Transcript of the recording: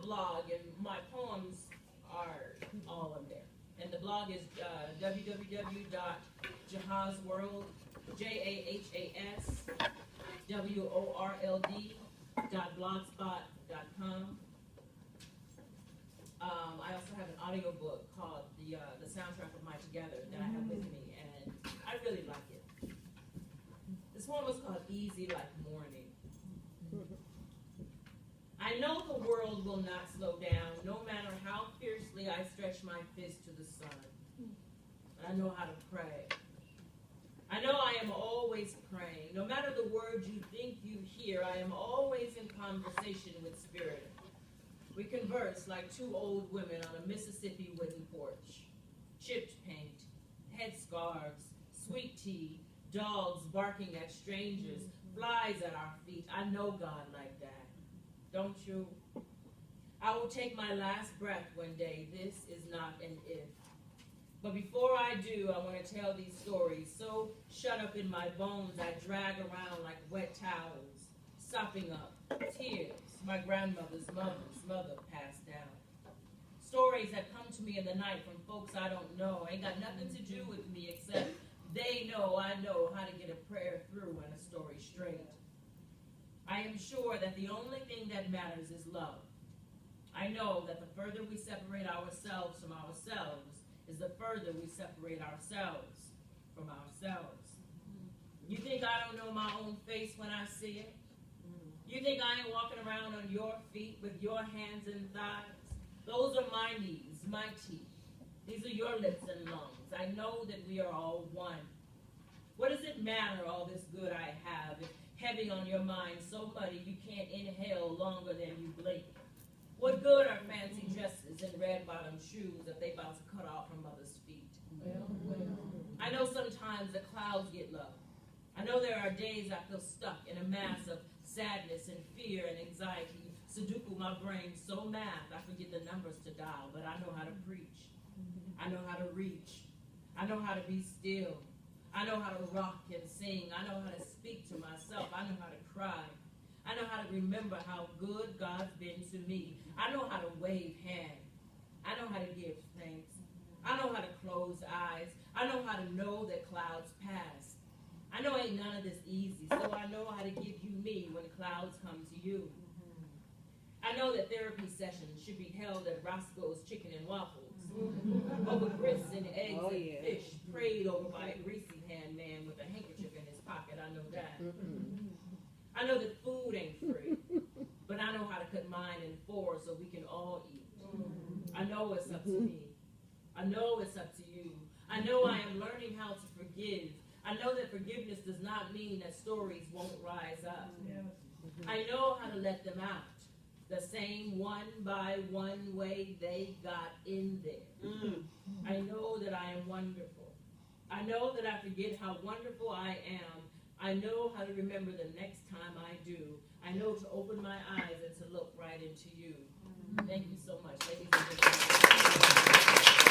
blog, and my poems are all on there. And the blog is www.jahazworld, JAHAZWORLD.blogspot.com. I also have an audiobook called the Soundtrack of My Together that I have with me, and I really like it. This one was called Easy Like Morning. I know the world will not slow down, no matter how fiercely I stretch my fist to the sun. But I know how to pray. I know I am always praying. No matter the words you think you hear, I am always in conversation with Spirit. We converse like two old women on a Mississippi wooden porch. Chipped paint, headscarves, sweet tea, dogs barking at strangers, flies at our feet. I know God like that. Don't you? I will take my last breath one day. This is not an if. But before I do, I want to tell these stories so shut up in my bones I drag around like wet towels, sopping up tears my grandmother's mother passed down. Stories that come to me in the night from folks I don't know. Ain't got nothing to do with me except they know I know how to get a prayer through and a story straight. I am sure that the only thing that matters is love. I know that the further we separate ourselves from ourselves is the further we separate ourselves from ourselves. You think I don't know my own face when I see it? You think I ain't walking around on your feet with your hands and thighs? Those are my knees, my teeth. These are your lips and lungs. I know that we are all one. What does it matter, all this good I have, if heavy on your mind, so muddy you can't inhale longer than you blink? What good are fancy dresses and red-bottom shoes if they about to cut off from mother's feet? I know sometimes the clouds get low. I know there are days I feel stuck in a mass of sadness and fear and anxiety. Sudoku my brain so math I forget the numbers to dial, but I know how to preach. I know how to reach. I know how to be still. I know how to rock and sing. I know how to speak to myself. I know how to cry. I know how to remember how good God's been to me. I know how to wave hands. I know how to give thanks. I know how to close eyes. I know how to know that clouds pass. I know ain't none of this easy, so I know how to give you me when clouds come to you. I know that therapy sessions should be held at Roscoe's Chicken and Waffles, over grits and eggs and fish, prayed over by a greasy hand man with a handkerchief in his pocket. I know that. I know that food ain't free, but I know how to cut mine in four so we can all eat. I know it's up to me. I know it's up to you. I know I am learning how to forgive. I know that forgiveness does not mean that stories won't rise up. I know how to let them out, the same one by one way they got in there. I know that I am wonderful. I know that I forget how wonderful I am. I know how to remember the next time I do. I know to open my eyes and to look right into you. Thank you so much, ladies and gentlemen.